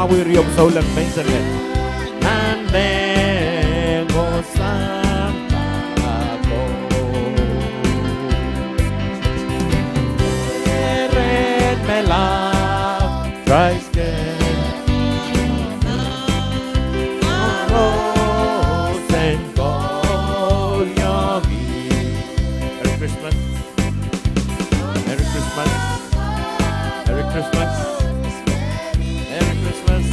Nawirio sa ulan minsan Nandego Santa ako Red me love Christ Rose and Kolonia Merry Christmas Merry Christmas Merry Christmas Merry Christmas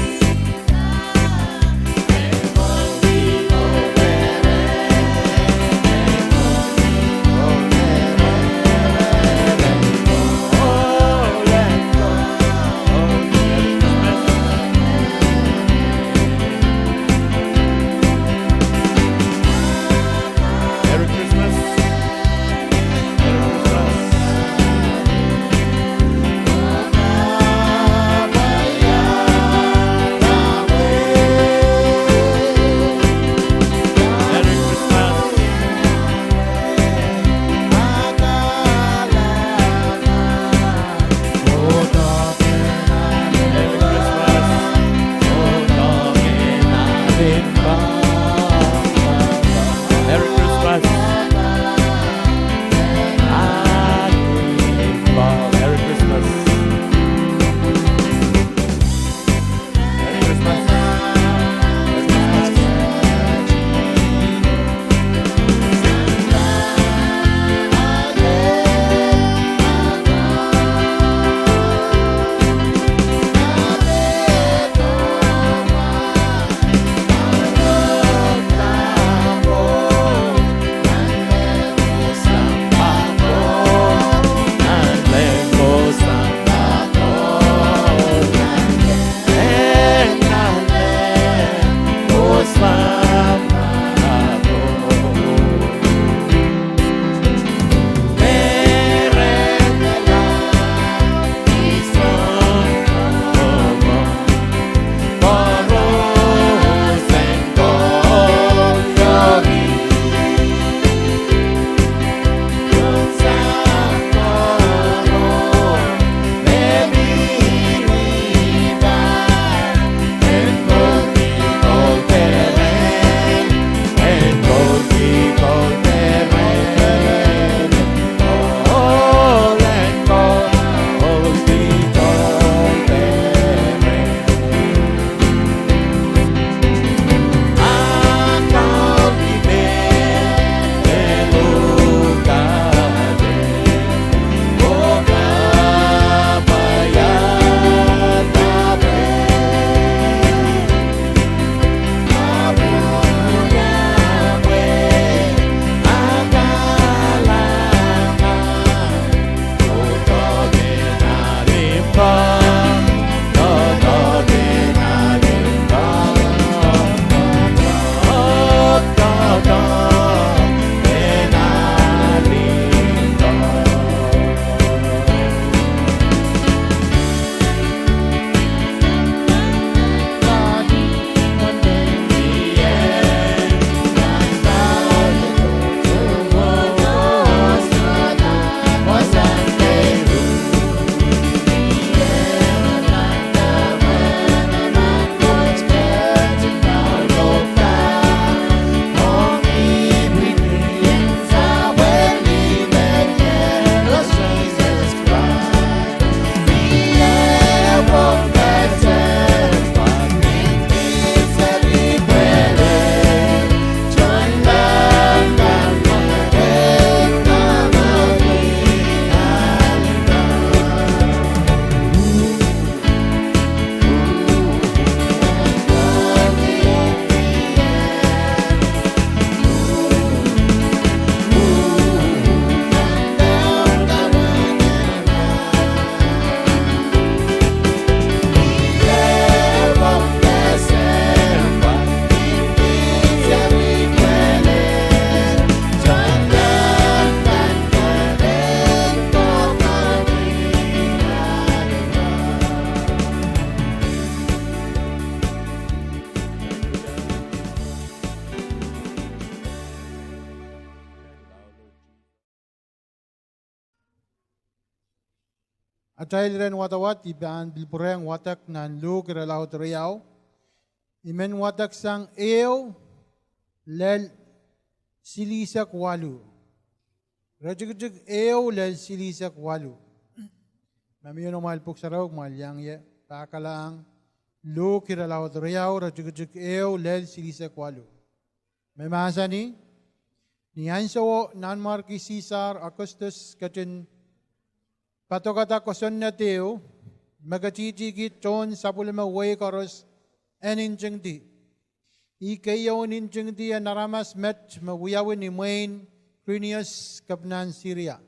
Atail ren watawat iban bilpureng watak nan lu kiralaw teriau. Imen watak sang eo lel silisak walu. Rajik eo lel silisak walu. Mami yun mal puksaraw malyang ye pakalang lu kiralaw teriau rajik eo lel silisak walu. May masa ni Anso nan Marki Caesar Augustus katin patokata koson na teo magachijigit ton sapulama way koros enincheng di. Ikayaw nincheng di naramas met mawiyawin ni Main Crinius kapnan Syria.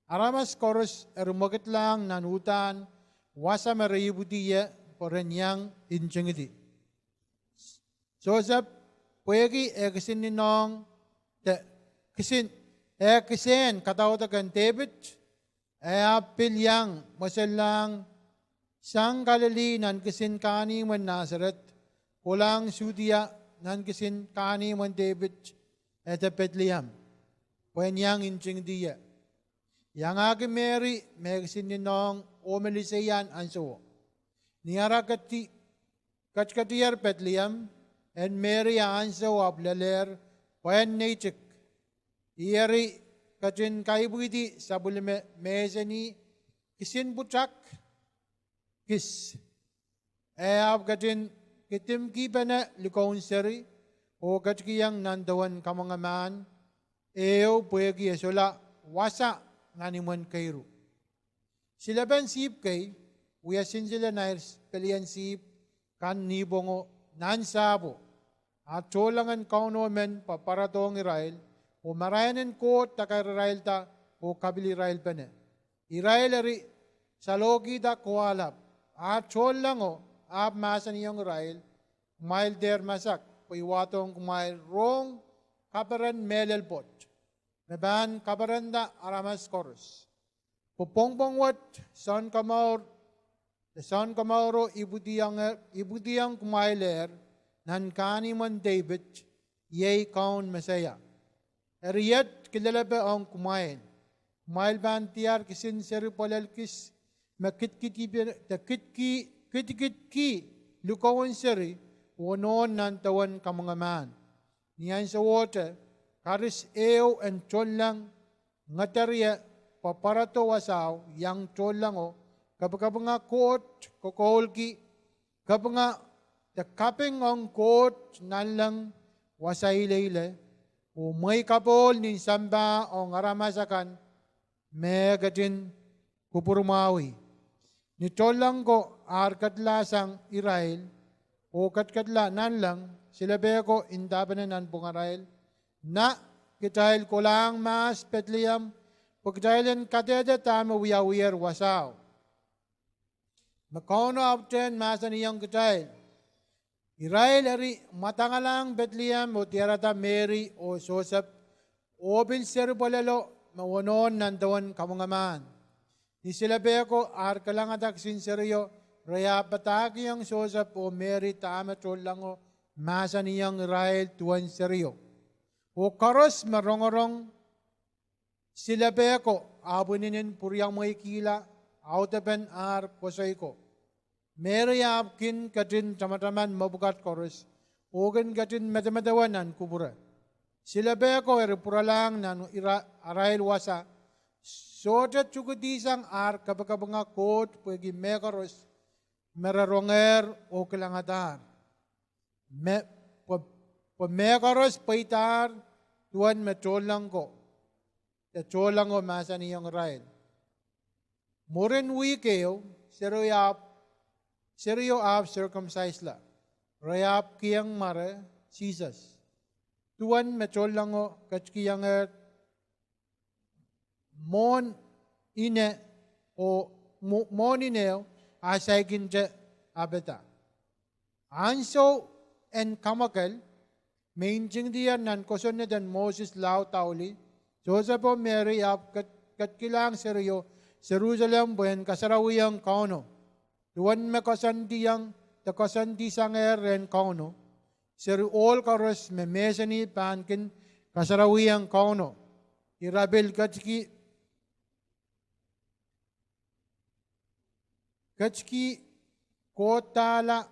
Aramas koros erumagit lang nanutan wasa marayibutiya porenyang incheng di. Joseph pwegi ekisin ninong kisin katawtagan David pilyang masalang sang Galilee nan kisin kani man Nazareth pulang Sudia nan kisin kani man David at Bethlehem penyang inching dia yang agi Mary megsin ninong omelisayan anso niara katiyar Bethlehem and Mary anso ablaler pen nechik ieri katin kaibuidi sabulme mezeni kisin butrak kis ab katin kitim kibana likaun seri o katkiyang nandawan kamangaman eo puegi esola wasa nganiman kairu sila ben sip kay uyasin sila na pelian sip kan nibongo nansabo at cholangan kauno men paparatong Israel o marayanan ko takar Israel ta o kabil Israel pa na. Israel ari salogi da kualap at cholango ap masan iyong Israel mail der masak paiwatong kumail rong kaparan melelpot naban kaparan da aramas koros pupongpongwat Sounkomour ibudiyang kumailer nan kaniman David yay Kaun Masaya. Eriyat kilala ba ang kumain. Kumail ban tiyar kisin seri polalkis kitkitki lukawan seri wonon nan tawan kamangaman. Niyan sa water karis eo and cholang ngatarya paparato wasaw yang cholango kapag nga kot kokolki kapag nga the kaping ang kot nalang wasaileile o may kapol ni samba o ngaramasakan megadin kupurumawi. Nito lang ko arkatlasang Israel o katkatla nan lang sila beko indabanan pong Israel na kitahil ko lang mas Bethlehem pagdahilan kateda tama wiyawiyar wasaw. Makauno abten masa niyang kitahil. Israel ari matangalang Bethlehem o tiyarata Mary o Joseph o bilser bolalo mawonon nandawan kamungaman. Ni sila beko arkalangadak sinseryo raya pataki ang Joseph o Mary tamatol lang o masa niyang Israel tuwan seryo. O karos marongorong sila beko abuninin puryang may kila autapen ar posay ko. Mary apkin katin tamataman mabukat koros. Ogan katin matamatawanan kubura. Sila beko eripuralang nan Arail wasa. Sodat chukutisang ar kapagkabanga kot pwegi mekaros meraronger o kilangatar. Mekaros paitar tuan metolang ko. Cholang ko masa niyang Arail. Moren wikeo Serio ab circumcised la. Rayap kiyang mare, Jesus. Tuan metol lang o kachkiyang mon ine o mon ineo asay kinja abeta. Anso en kamakal, mainjing diyan nan koson na dan Moses lao tauli, Joseph o Mary ab katkilang serio, Jerusalem buen kasarawiyang kauno. Tuan me kasandi sanger ren kauno. Seru all karos me mesani pankin kasarawiyang kauno. Irabel katki Kachki kotala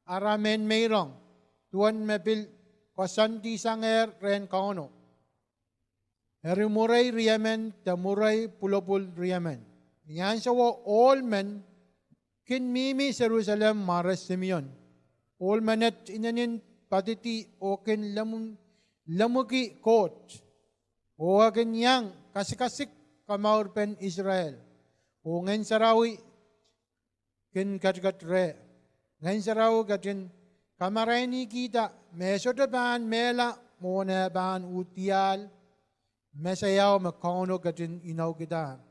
aramen meirong. Tuan mepil kosanti sanger ren kauno. Eri murai riamen ta murai pulopul riamen. Yan sawo all men kin mimi Jerusalem maras Simeon. All menet inanin patiti o kin lamuki coach. O akin yang kasik-kasik kamaur pen Israel. O ngayon sarawi kin katkat re. Ngayon sarawi katin kamarani kita mesotaban mela mona ban utial mesayaw makauno katin inaw kita.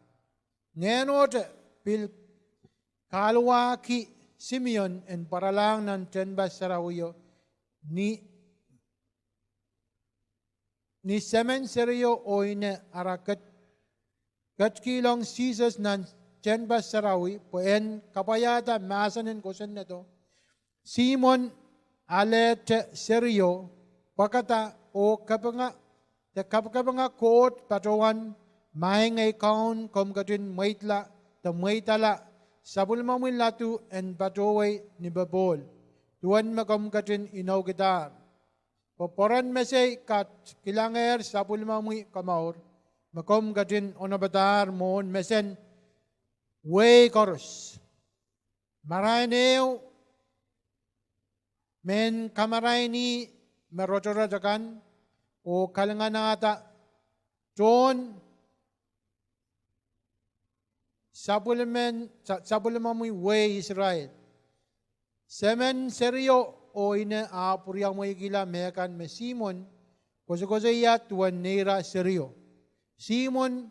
Nenot pil kalwa ki Simeon en paralang ng tenbas sarawiyo ni semen seryo o ine arakat katkilong Jesus ng tenbas sarawi po en kapayata masanin ko sen neto Simon alet seryo pakata o kapanga kot patawan mahingay Kaun kom katin maitla ta maitala sabul mamuin latu en pataway ni babol tuan makom katin inaw gitar poporan mesay kat kilanger sabul mamui kamaur makom katin onabatar mon mesen way koros marayneo men kamarayni merotorajakan o kalanganata John sabulaman way Israel. Semen seryo o ina apuriyang may gila mekan me Simon kosa iya tuan nera seryo. Simon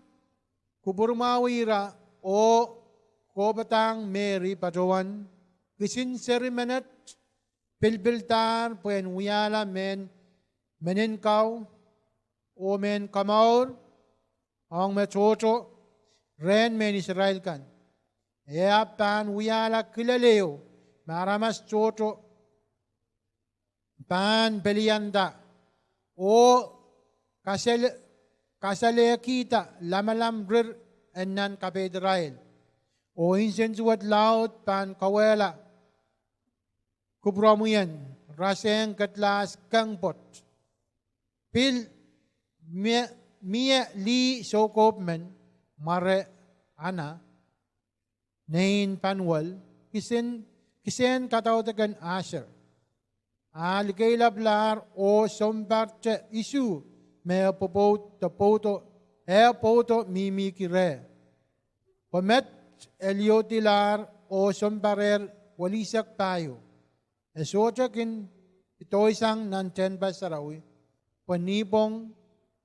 kuburmawira o kobatang Mary patawan kisin serimenet pilbiltar puen wiyala menin kau o men kamaur ang mechocho ren men Israel kan. Ea pan wiyala kilaleo maramas chocho pan pelianda o kasale kita lamalam rir enan kapedrael o insensuat laut pan kawela kubramuyan raseng katlas kangpot pil mia li sokop men mare ana nain panwal kisen katautagan Asher aligay lablar o sombarche isu me poto mimi kire pamet eliotilar o sombarer walisak payo esochakin ito isang nanten basarawi panibong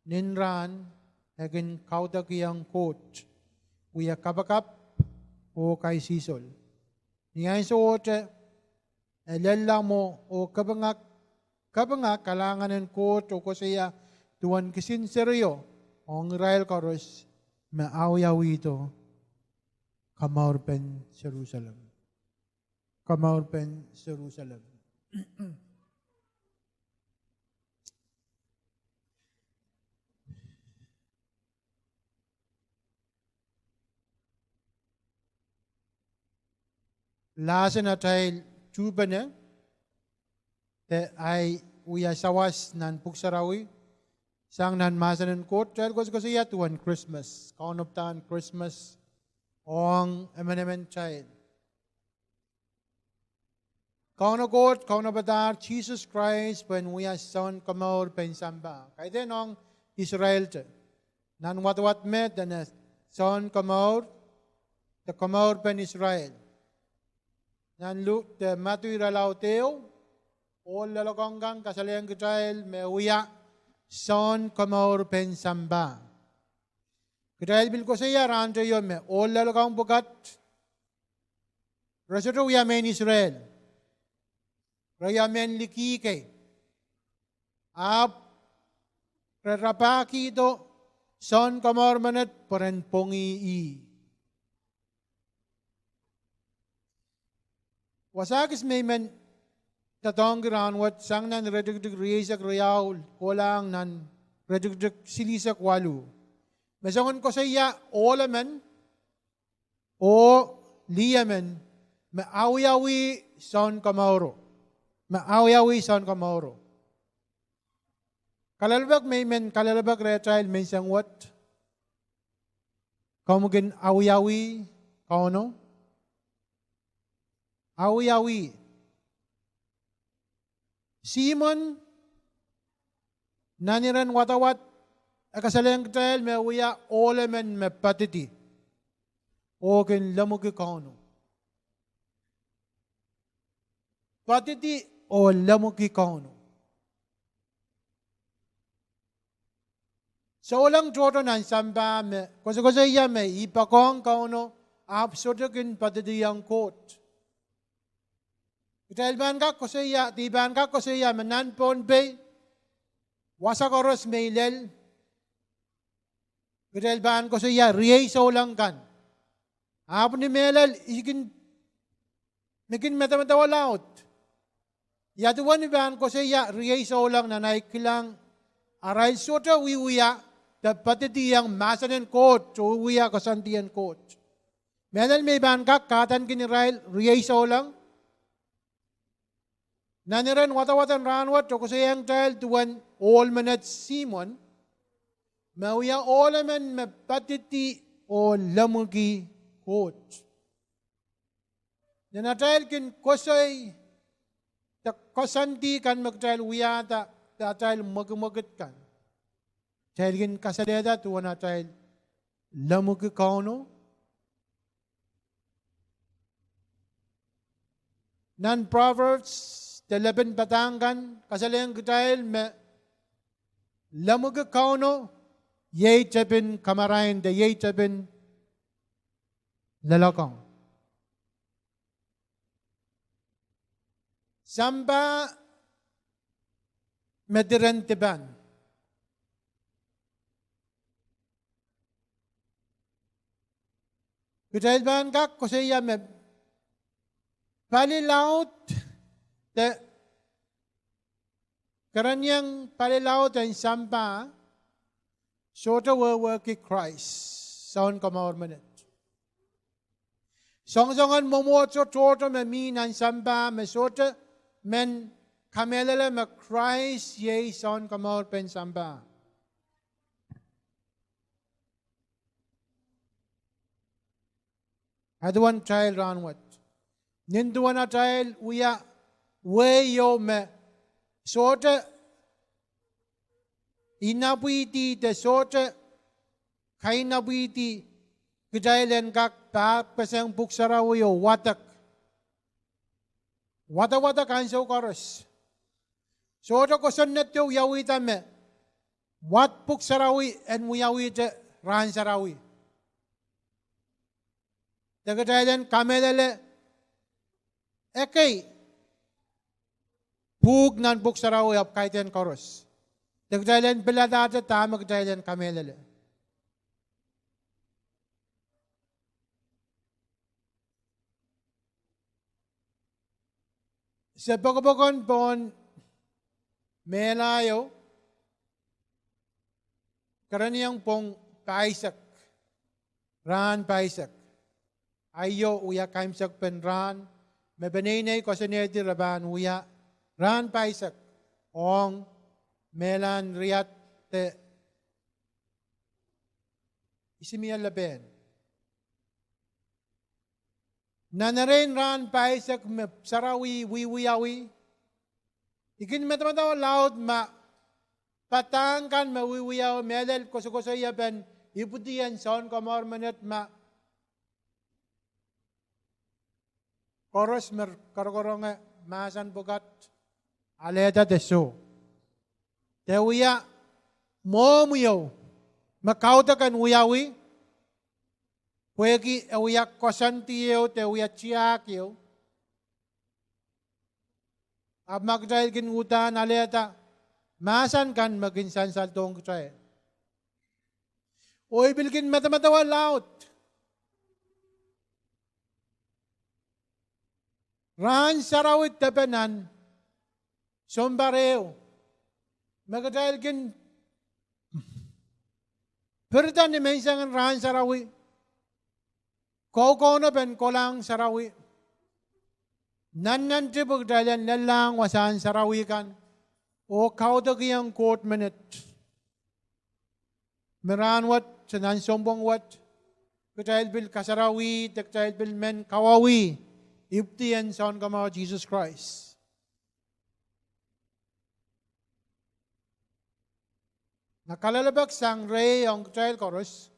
ninran naging kautakiyang coach uya kabakap o kay sisol. Niyan so oche elella mo o kabangak kalangan ng coach o kusaya tuwan kisin seryo ang Israel karos maawayaw ito kamaur pen Jerusalem. Kamaur pen Jerusalem. Lasen Atail tubane te ay uya sawas nan puksarawi sang nan masanan kot tel ko siya tuan Christmas kaunoptan Christmas ong emenement child kaunokot kaunabadar Jesus Christ when we are Sounkomour pensamba kay den ong Israel te nan wat met den Sounkomour the Komour pen Israel nan look the matuira lauteo all lalokonggang kasaliang Israel me uya Sounkomour pensamba Israel bil ko siya ranto yon me all lalokong bukat rasoto uya men Israel raya men likike ap rarapaki ito Sounkomour manet paren pongi wasakis may men tatonggiran wat sang nan redugdug riyasak riyaul kolang nan redugdug silisak walu. Mesangon ko sa iya olamen o liyamen maawi-awi Sounkomour. Maawi-awi Sounkomour. Kalalabak may men, kalalabak retail may siyang what? Kaumugin awi-awi, kauno? Awi-awi. Simon, naniran watawat, akasalang retail may uya olemen may patiti. Okin lamugi kauno. Patiti o lamugi kauno. Sa ulang joto ng samba me, kasi iya me, ipakong kauno, absodakin patidiyang coat. Itailban ka kasi iya, tiban ka kasi iya, mananpon bay, wasakoros mailel. Itailban ko sa iya, riyay sa ulang kan. Apon ni melel, megin metamatawa Yatuan iban ko sa iya, riyay sa ulang na naikilang, aral sota wiwia, dapat yang masanin coach, uwiya kasantian coach. Medal may bangkak, katan kinirail, riyay sa ulang. Naniran watawatan ranwat, o kusayang tail tuwan, all manat Simon, mauya all man mapatiti o lamugi coach. Nanatail kin kusay, kasanti kan magtail wiyata, datail magmagat kan. Dahil kasadeda tuwa na tayo lamog kauno. Nan Proverbs 11 batangan kasalayang tayo lamog kauno yay tabin kamarain da yay tabin lalakang. Samba medirantiban. Kutailban ka kasi ya me palilaut te karanyang palilaut ang sampa sota work Christ Sounkomour minute. Song-songan momotso toto me minan sampa me sota men kamelele me Christ ye Sounkomour pen sampa. Aduan child ranwat. Ninduan a child uya way yo me sorta inabuiti te sorta kainabuiti kajailen kak pa pasang buksaraw yo watak. Wata kanso karos. Sorta ko sanat yo yawita me wat buksarawi en muyawita ransarawi. Tagadayan kamelele ekay pug nan buksaraw yap kaiten koros. Tagadayan beladata tamag dayan kamelele. Sa pagkabakon pon melayo karaniang pong paisak ran paisak. Ayo uya kaimsak pen ran, mebenene ko senedi raban uya ran paisak ong melan riat te isimiya laben. Nanarin ran paisak me sarawi wiwiyawi. Ikin metamataw laut ma patangkan ma wiwiyaw medel koso ya ben iputian Sounkomour manet ma koros mer karokoronga masan bugat aleta deso. Te uya momuyo makautakan uyawi. Puegi uya kosantiyo te uya chiakyo. Ab magdahil ginutan aleta masan kan maginsan saltong kutay. Oy bilgin matamatawa laut. Ran sarawit tapanan, sombareo, magdahil gin, perdan ni mensangan ran sarawit, kau na ben kolang sarawit, Nanan tibuk dalan lalang wasan sarawikan. O kauda kiyang quote minute. Meranwat sanan sombong wat. Kutahil bil kasarawi, takahil bil men kawawi. Ibtiyan Sounkomour Jesus Christ. Nakalalabak sang rey ang kutahil chorus.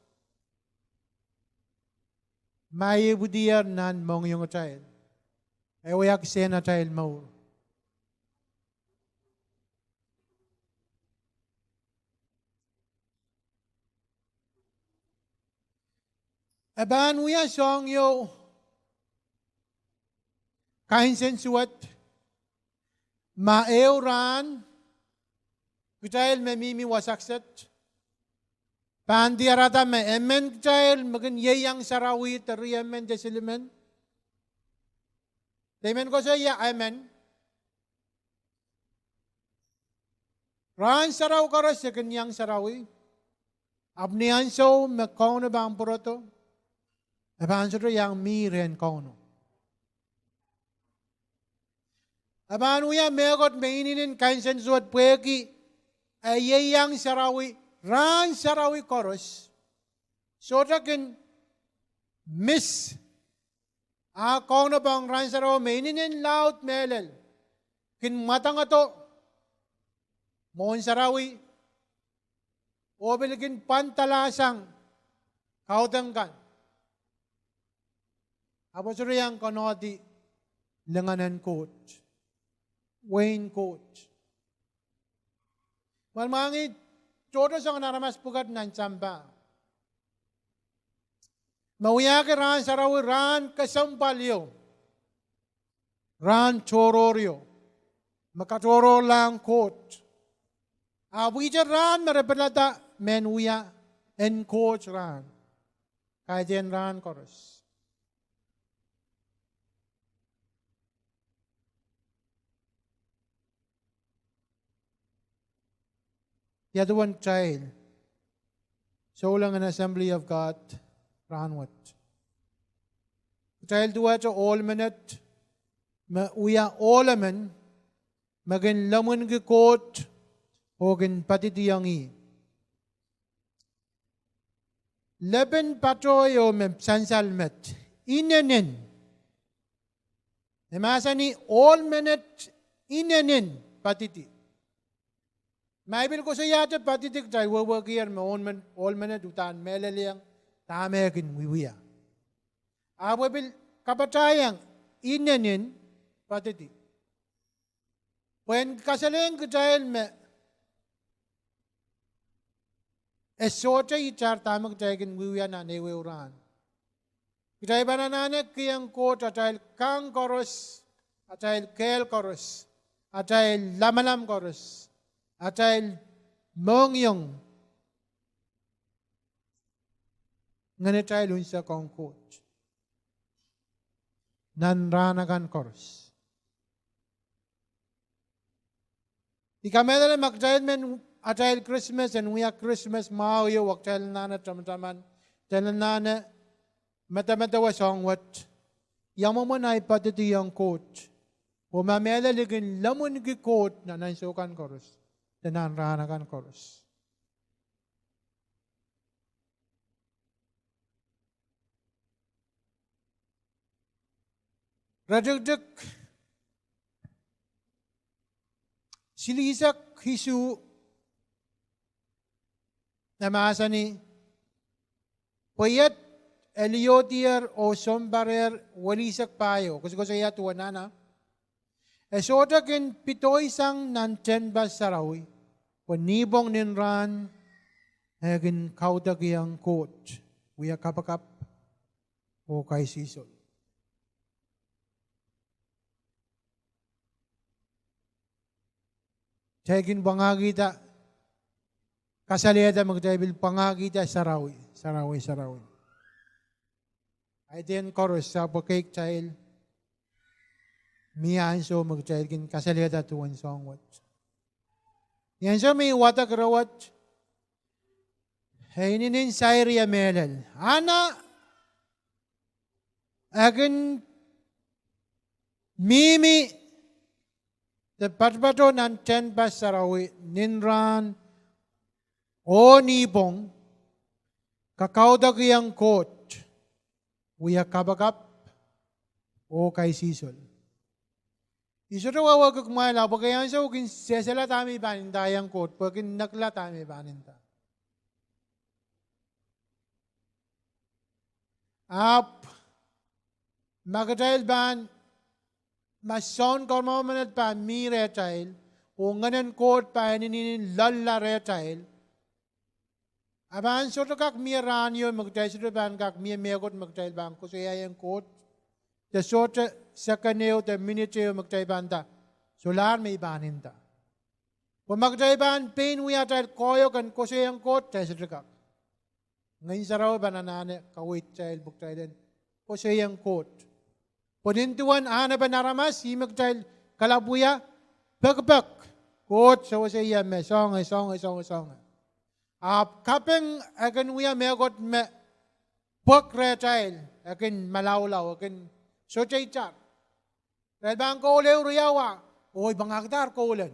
May budiyar nan mong yung kutahil. Ewayak sena kutahil maur. Aban uya song yo kain sensuat maeuran kutahil memimi wasakset pandiarata me emen kutahil magin yeyang sarawi teri emen desilimen demen ko sa ya amen ran saraw karas sa kanyang sarawi abnian so me Kaun na bang purato Aban sa yang miren Kaun. Aban uya megot meinin kain sensuat pueki ayayang sarawi ran sarawi koros. Sota kin miss Kaun na bang ran sarawi meinin laut melel kin matang ato mohon sarawi o bilgin pantalasang kautangkan. Apo suriyang kanodi lenganan coach. Wayne coach. Malmangi chodo sa naramas pugat ng tsamba. Mawiyaki ran sarawi ran kasampalyo. Ran chororyo. Makatoro lang coach. Awija ran marapalata menuya en coach ran. Kajen ran koros. The other one child. So lang an assembly of God ranwat. Child duwa to all minute. Uya all amen. Magin lamun gikot. Hogin patitiyangi. Leben patoyo me sansalmet. Inenin. Nemasa ni all minute inenin patiti. Maybe ko sa yata patitik tayo wawagiyar maon all minute utan melaliyang tamekin wiwiya. Awabil kapatayang inanin patiti. When kasaling kajayal me esota itar tamag tayakin wiwiya na neweuran. Kitay banananek kiyang kot atayil kang koros, atayil kel koros, atayil lamalam koros. Atail mongyong nganitay lunsa kong coach. Nanranagan kors. Ikamela magtail men atail Christmas and we are Christmas mauyo waktail nana tamtaman. Tail nana matamata wasong wat. Yang mo na ipatiti yung coach. O mamela ligin lamun ki coach na nansukan kors. Nanranagan koros. Radagdag silisak hisu namasa ni payat eliotier o sombarer walisak payo. Kasi ko sa iya tuwa na. Esota kin pitoy sang nanten bas sarawi. Panibong ninran hagin kaudag yang coach. Uya kapakap o kay sisol. Hagin pangagita kasaliyada magtabil pangagita sarawi. Sarawi. Ay din chorus sa pagkake child. Miyaan so magtayagin kasaliyada tuwan song wat. Yan so may watak rawat. Hainin sayri amelal. Ana agin Mimi, the patpato nan ten pasarawi, ninran, o nipong, kakaudag yang coach, wiya kabagap, o kay sisol. Iso to wawag kumala, pagkayan sa ukin sesela tami baninda yang coach, pagkin nakla tami baninda. Magatail ban, mas Sounkomour manat pa mi retail, o nganan court pa ninin lalla retail. Aban soto kak mi ranyo magtail soto ban kak mi megot magtail ban ko siya yung court. The soto sa kaneo the minute magtail ban ta. Solar may banin ta. Kung magtail ban pain wiya tail koyo kan ko siya yung court tayo soto kak. Ngayon sa raw ba nanane kawit tail magtail din. Ko siya yung court. Podintuan ana ba naramas si magtail kalabuya pagpag. Court sa siya me song. Kapeng akan wiya megot me pok retail akan malawlaw akan sochay char. Dahil bang kaulew riyawa, oy bangagdar kaulen.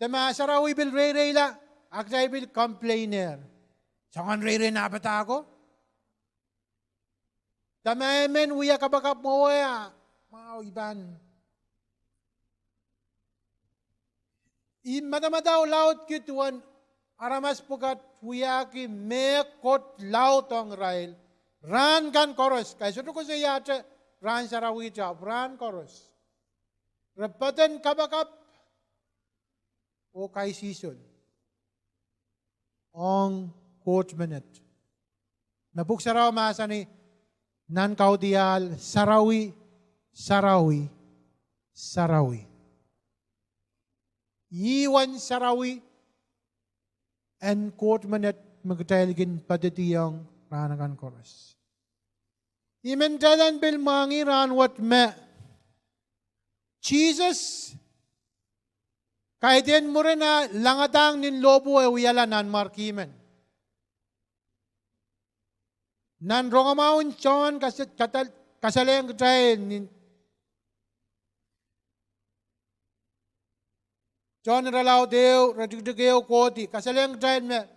Tama sarawi bil rey la, aktay bil complainer. Sangan rey na bata ako? Tama men wiya kabakap mo waya, mau iban. Mata-mata laut kituan aramas pukat huyaki mekot laut ang rail ran kan koros kay suto ko siya ate ran sarawi job ran koros repatan kabakap o kay season ong coach minute nabuk saraw masa ni nan kaudial sarawi Iwan sarawi and court manat magtailgin padatiyang ranagan koras. Imentalan bil mangiran what me. Jesus kahit yan mo rin na langatang nin lobo ay uyala nan markimen. Nan rongamaun chon kasalayang katayin nin John ralaw deo, radugdugeo koti, kasaleng train me,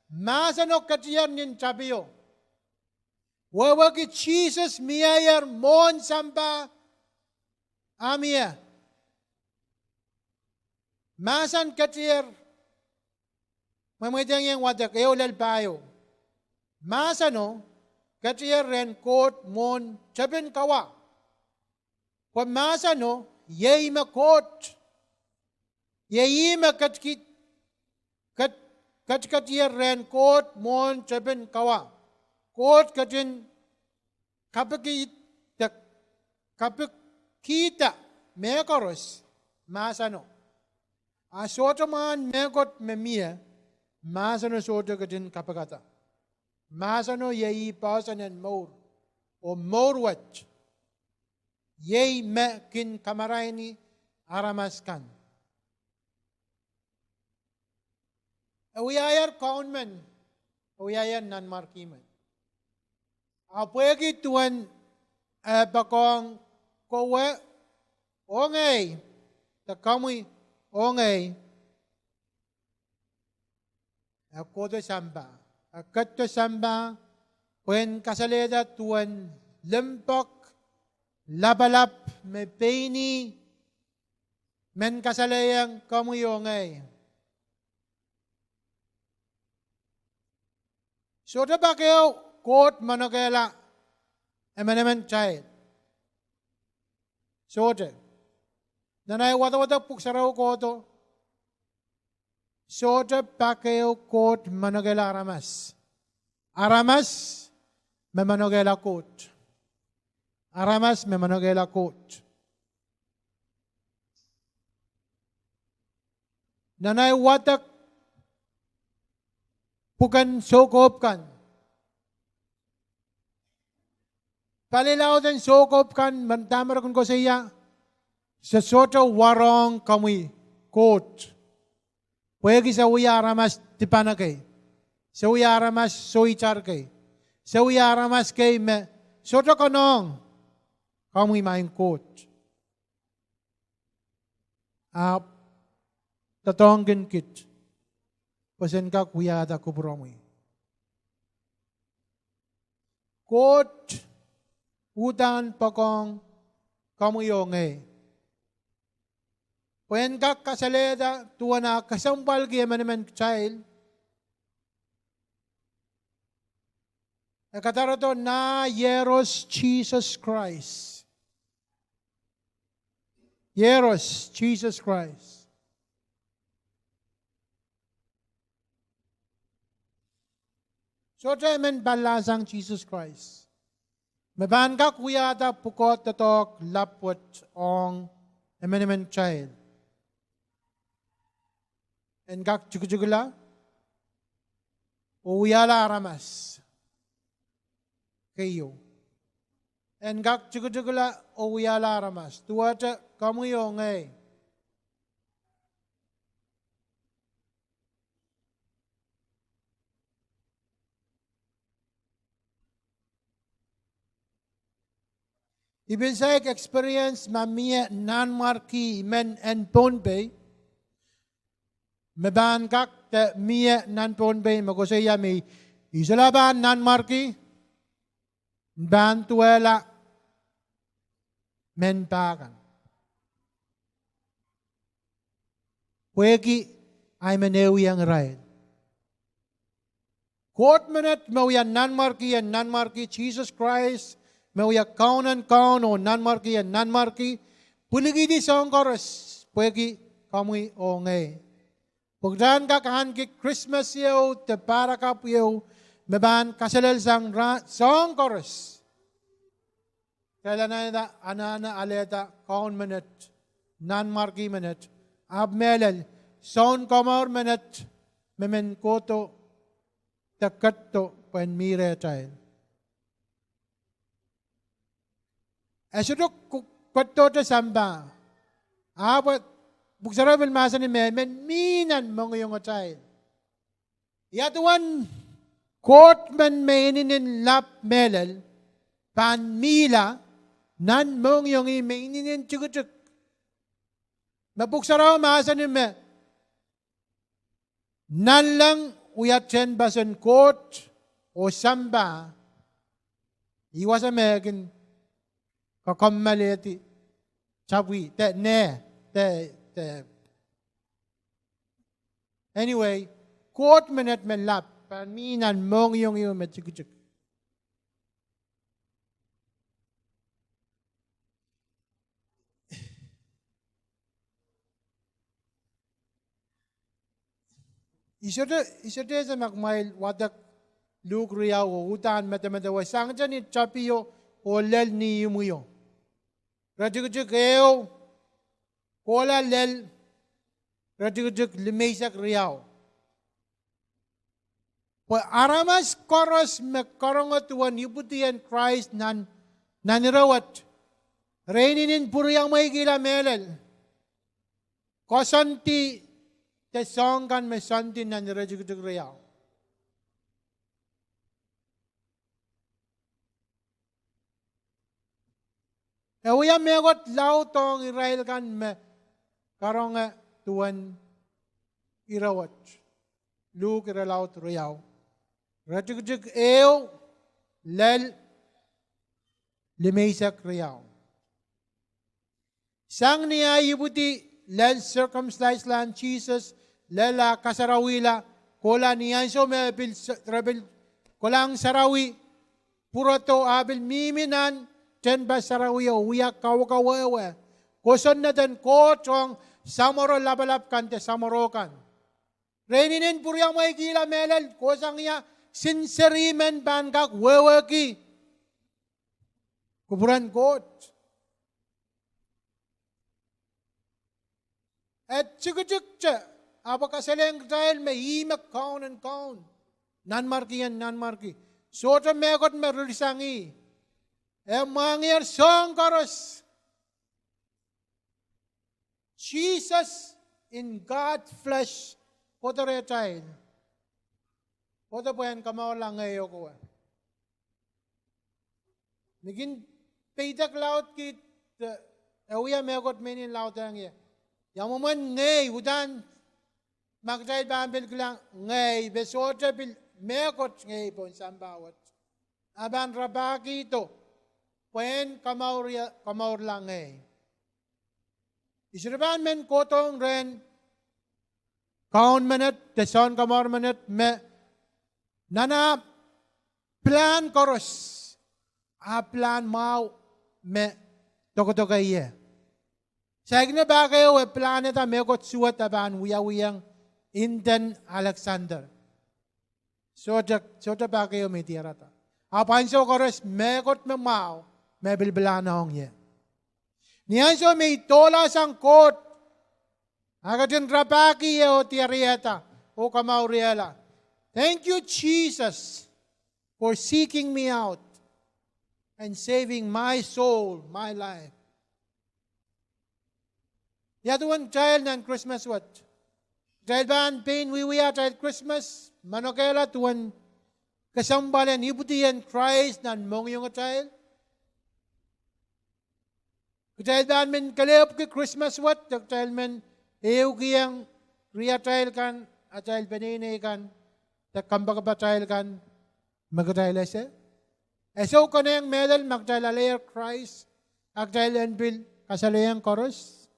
masanok katiyan nin chabiyo. Wawagi Jesus miyayar mon samba amia. Masan katiyar, mamayang yang wadak, eolal bayo. Masano, katiyar ren kot mon chabin kawa. Kwa masano, yay makot. Yayima katkatiya ren kot mon chaben kawa. Kot katin kapikita mekoros masano. Asoto man mekot memia masano soto katin kapakata. Masano yayi pasan and more o more watch. Yay me kin kamaraini aramaskan. Awiyayar Kaun man, awiyayar nan markiman. Apuegi tuan bakong kowe ongay, takamoy ongay. Ako to samba, akat to samba, when kasaleda tuan lempok, labalap, may paini, men kasalayang kamoy ongay. So the bakeo court manogela emenement child. So the nanay wata puksaraw ko to. So the bakeo court manogela aramas. Aramas me manogela court. Aramas me manogela court. Nanay watak bukan sokop kan. Palilaw din sokop kan, mantamar ko siya, sa soto warong kami, court. Pwede sa uyaramas tipanakay. Sa uyaramas soichar kay. Sa uyaramas kay me, soto kanong, kamu main coach. Tatongin kit. Pasen ka kuya da kubromui. Coach udan pakong kamu yonge. Puen ka kasaleda tuwana kasambal kaya manaman child. Katara to na Yeros Jesus Christ. Yeros Jesus Christ. So men balasang Jesus Christ. Maban ka kuya ta pukot tatok lapwat ong emenemen child. En gak chukujugula uyala aramas. Kayo. En gak chukujugula uyala aramas. Tuwata kamu yongay. Ibig sa experience mamia nanmarki men en ponbay. Maban kak te mia nan ponbay magosaya may isalaban nanmarki. Bantuela men pagan. Puegi ay manewi ang rail. Court minute mawya nanmarki Jesus Christ. Mawya Kaun o nanmarki. Puligi di Sounkomour. Puegi kamu o ngay. Pagdaan ka kahan ki Christmas yaw te para ka yaw. Maban kasalal sang Sounkomour. Kailan na ita anana aleta Kaun minute. Nanmarki minute. Abmelal. Sounkomour minute. Memen koto. Takatto pen mire tayo. Asudok kwato ta samba. Apat buksara belmasa ni men minan mga yung atay. Yatuan court man mainin lap melal pan mila nan mong yung mainin chukuchuk. Mabuksara masa ni me nan lang uyatchen basan court o samba. Iwas American kakammaleti chabwi te ne te anyway court minute men lap pan minan mong yung met chikuchuk isode sa makmail wadak luk riyaw utan matamatawa sangjan ni chapiyo o lel ni yumuyo Rajujuk eo, kola lel, rajujuk limesak riau. Po aramas koros me korongot tuan ibutian Christ nanirawat. Reinin puriyang may gila melel. Kosanti te songkan me santi nanirajujuk riau. Ewa megot lau tong Israel kan me karong tuan irawat. Luke iralaw riyaw. Rajugjug eo lel limaysak riyaw. Sang niya ibuti lel circumcised land Jesus lela kasarawila kola niya so me bil kolang sarawi purato abil miminan Ten basarawi uya kawawe. Koson na ten ko chong samoro labalap kan te samorokan. Reninin puryang may gila melel kosang ya sinserimen bangkak weweki. Kuburan kot. At chikuchukcha apa kaseleng Israel may imak Kaun. Nanmarki. Sota megot merurisangi. Emangir Sounkomour. Jesus in God's flesh. Poto retay. Poto po yan kamao lang ngayon ko. Naging Padahk laut kit awia megot menin laut ang ye. Yang moment ngay udan magdayal bambil kulang ngay besote bil megot ngay pon sambawat. Aban rabaki ito. Puen kamaur lang ngay. Isiraban men kotong ren Kaun menit, the Sounkomour menit me nana plan koros. A plan mau me toko iye. Sagna ba kayo planeta me kot suat aban wiyang Hinden Alexander. So ba kayo may tirata. Apan so koros me kot me mau me bilbilana hong ye. Niyan so may tola sang kot. Agatin rapaki o tiarieta o kamauriela. Thank you, Jesus, for seeking me out and saving my soul, my life. Yet one child and Christmas what? Child ban pain wiya child Christmas manokela tuan kasambalan ibutian Christ nan mong yung child. Child ban men kalep ke Christmas what? Child men Ew kiyang riya-trial kan, at-trial panini kan, takambag pa-trial kan, mag-trial siya. So ko na yung medal, mag-trial alayer Christ, ag-trial anbil, kasalayang chorus.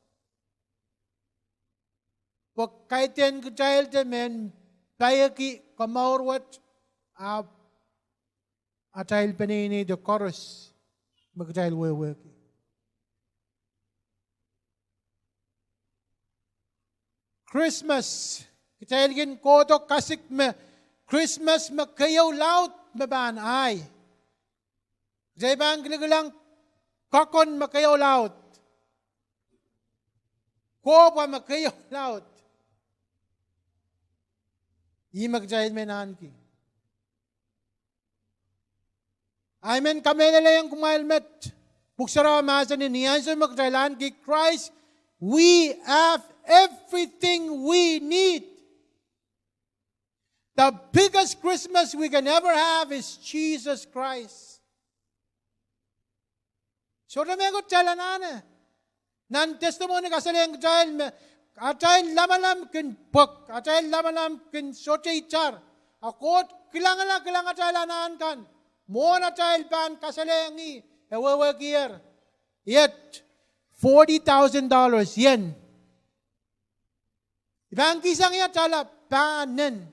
Pag kahit yan ka-trial te men, bayaki, kamaurwat, at-trial panini, the chorus, mag-trial weweki. Christmas. Kita ilgin koto kasik me Christmas makayaw laut maban ay. Jay bang ginagalang kakon makayaw laut. Ko pa makayaw laut. Imagjayin menan ki. Amen kami nila yung kumailmet. Buksara masa ni niyan sa magjalan ki Christ. We have everything we need. The biggest Christmas we can ever have is Jesus Christ. So na megot jalanana. Nan testimony kasalayang jail atail lamalam kin bok, atail lamalam kin sote ichar. Akot kilangan jalanan kan. Mo na jail ban kasalayang ewewe gear. Yet $40,000 yen. Ibang kisang iya cala panen.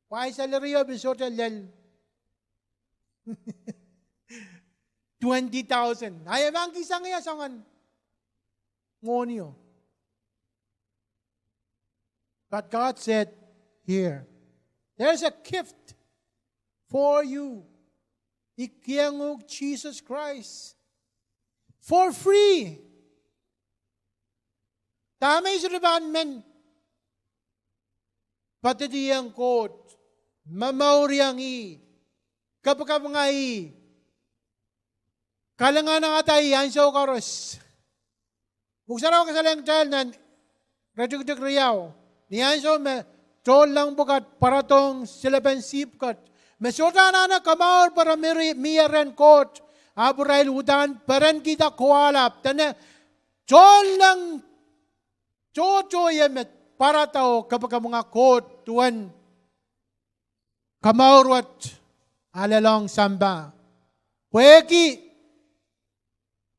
Why salary of Bisota lel? 20,000. Ay ibang kisang iya sangan ngonyo. But God said, here, there's a gift for you. Ikiyangog Jesus Christ. For free. Tamay suriban men. Pati diyang kot. Mamauriang kapakamangai. Kalangan ng atay, yansaw karos. Buksaraw kasalang dahil nan radyo-radyo riyaw. Niyansaw me, tol lang bukat paratong silaban sipkat. Mesota na kamaur para miyaran kot. Aburail udan paran kita kualap. Tana, tol lang chocho yemet para tao kapag mga kot tuwan kamaurwat alalong samba. Weki,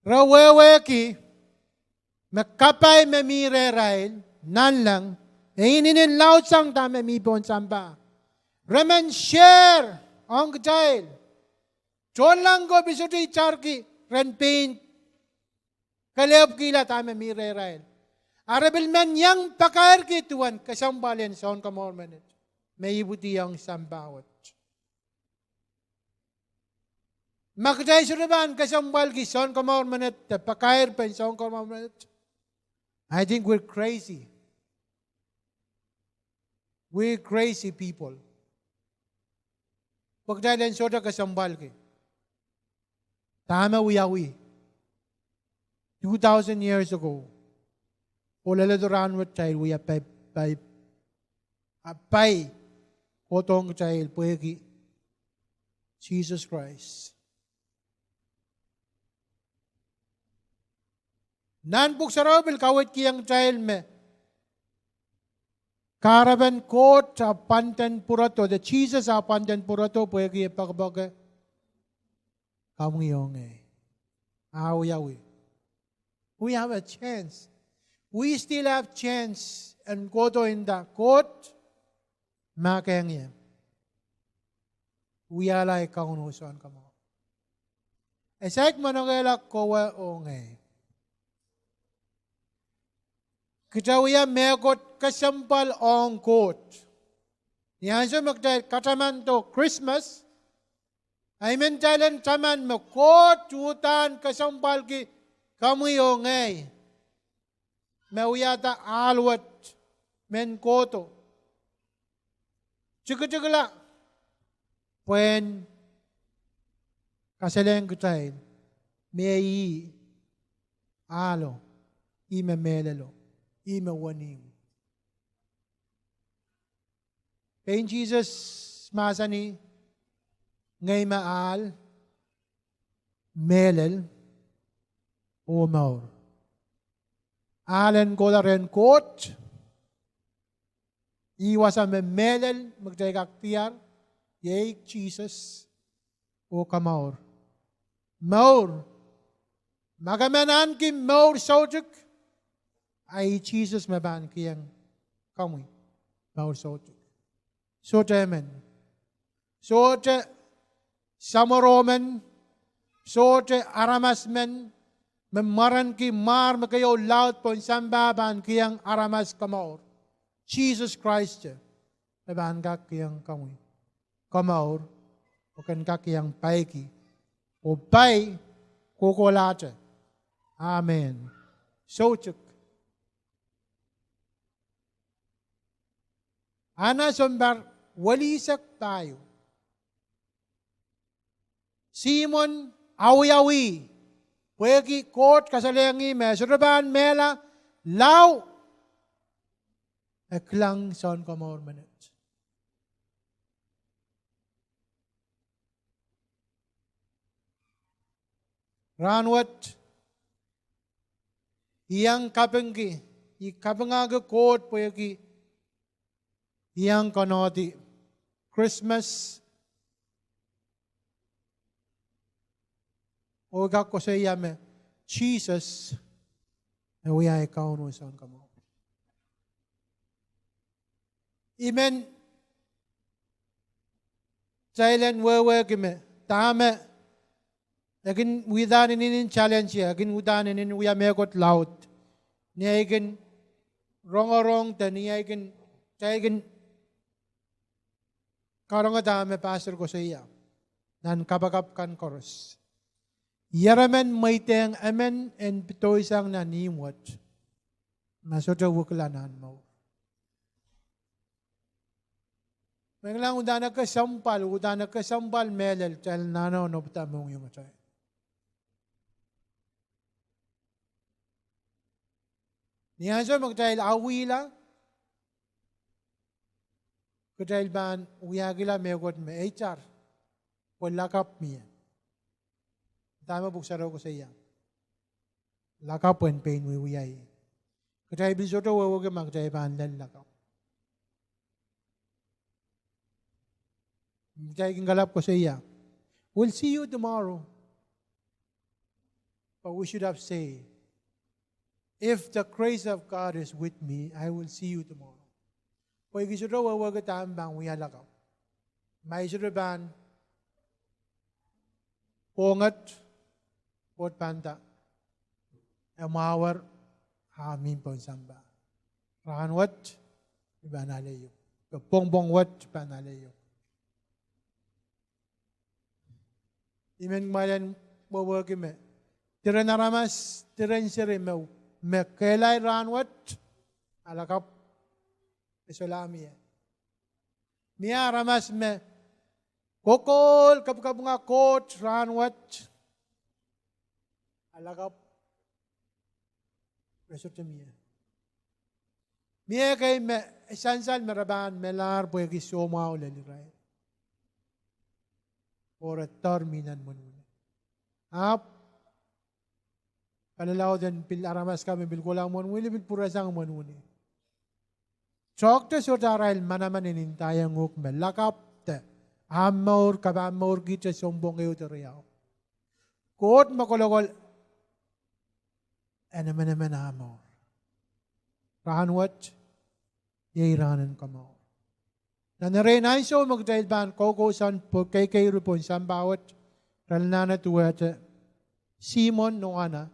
raweweki, makapay memire rail, nan lang, ininin laut sang tame mipon samba. Remen share ang jail. Chon lang go bisuti charki ren paint. Kaleb kila tame mire rail. Arabil men yang pakair kituan kasambalen Sounkomour menet. May ibuti ang sambawat. Makjay suraban kasambal ki Sounkomour menet pakair pen Sounkomour menet. I think we're crazy. We're crazy people. Pagdalan soda kasambal ki. Tama wiyawi. 2,000 years ago. Olaladoran with child we are pay. Kotong child puegi. Jesus Christ. Nan buk sarabil kawit kiyang child me. Karavan court a pantan purato, the Jesus a pantan purato, pwegi pagbaga. Kamuyong Yawi. We have a chance. We still have chance and go to in the court. Makeng we are like Kaun Sounkomour. Esek manongela kowa onge. Kita uya megot kasampal on court. Yan so magdahil kataman to Christmas. Ay mentalan taman mo court tutan kasampal ki kamuyo ngay. Mawiyata alwat men koto. Chukachukala. When kasaleng kutay may alo ime melelo ime waning. Kain Jesus masani ngay maal melel o maur. Alen ko la ren kot iwasa me melel magtayag tiar. Yay, Jesus, o kamaur. Maur. Magamanan ki maur sautuk. Ay Jesus maban kiyang kamui. Maur sautuk. So temen. So te samoromen. So te aramasmen. Memaran ki mar makayo laut pon sambaban kiyang aramas kamaur. Jesus Christ. Maban kiyang kamui. Kamaur, bukan kaki yang baiki. O bay, kukulate. Amen. Sochuk. Ana sombar, walisak tayo. Simon, awi-awi. Pwegi, kot, kasalengi, mesuraban, mela, law. Eklang Sounkomour minute. Ranwat iyang kapengki ikapengaga kot poyaki iyang kanoti Christmas oga ko sa iyame Jesus na uyay Kaun Sounkomour. Amen. Silent wewe kime tame. Again, without any challenge here, again, without any we are megot loud. Ni again, wrong, then ni again, again, karong dame pastor ko sa iya. Nan kabagap kan chorus. Yaramen maiteng amen and pitoy sang nanimwat. Masoto wuklanan mo. Menglang udana ka sampal melel chal nano no ptamong yung machay. Niyan so magdahil awila. Kudahil ban uyagila megot me HR. Lakap miya. Tama buksaraw ko sa iya. Lakap when pain uyay. Kudahil bisoto wawag magdahil ban lakap. Magdahil galap ko sa iya. We'll see you tomorrow. But we should have said, if the grace of God is with me, I will see you tomorrow. Pag isuro wawag bang uyalakaw. May isuraban, pongat, pot panta, amawar, hamin po samba. Rahanwat, iba nalayo. Pongbongwat, iba nalayo. Imen malan wawag me. Tira naramas, tira insiri me. Mekelay ranwat, alakap, isolami. Miya ramas me, kokol, kapag nga kot, ranwat, alakap, resort miya. Miya kay me, esansal meraban, melar, pwegi soma o laliray. or terminan mo nun. Palalaw din pilaramas kami bilkulang mo nuli bilpurasang mo nuni. Chokte sotarail manaman inintayang uk melakap te amaur kabamaur kita sombong kayo teriyaw. Kot makolokol enaman amaur. Rahan wat yairanan kamaur. Nanarenay so magdailban kokosan po kay rupon sambawat ralnana tuwete Simon no ana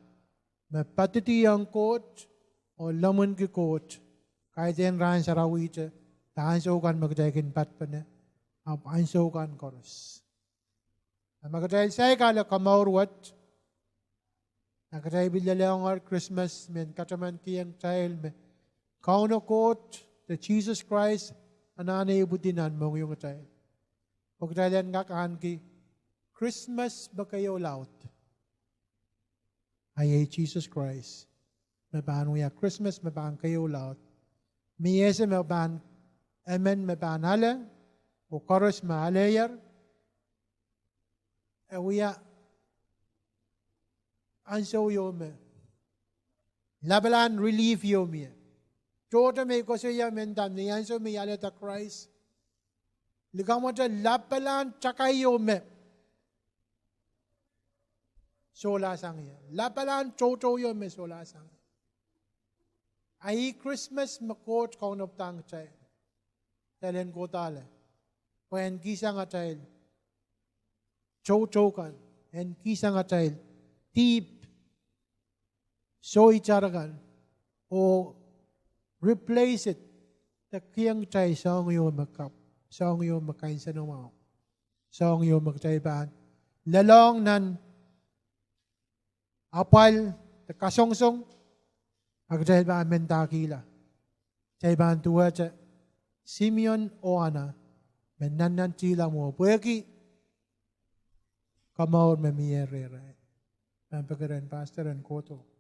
mapatiti ang kot o lamun ki kot kahit yan rahan sa rawite tahan so kan magdaikin patpane apan so kan koros. Magdail say kala kamaur wat nagdail bilalang ar Christmas men kataman kiyang child me Kaun kot the Jesus Christ anane ibutinan mong yung tayo. Pagdalian nga kahan ki, Christmas ba kayo laut? Ay Jesus Christ. Mabaan mo ya Christmas, mabaan kayo laut. Miyese mabaan, amen, mabaan hala, o koros mahalayar. Ewiya, anso yome. Labalan relief yome. Tota may ko siya mendam niyan so may alata Christ. Ligaw mo dyan, lapalan tsakayo me. Sola sang yan. Lapalan chocho yo me sola sang. Ay Christmas makot kaun of tang chay. Talen ko tala. When kisa nga chay. Chocho kan. And kisa nga chay. Tip. So icharakan. O replace it. Takiyang chay sa ang iyo magkap. Sa ang iyo magkain sa numaw. Sa ang iyo magchaybaan. Lalong nan apal, kasongsong, agchaybaan mentakila. Chaybaan tuwa cha, Simeon o ana, menanan chila mo, puweki, kamaur memiyere. Ang pagkaran pastor and koto.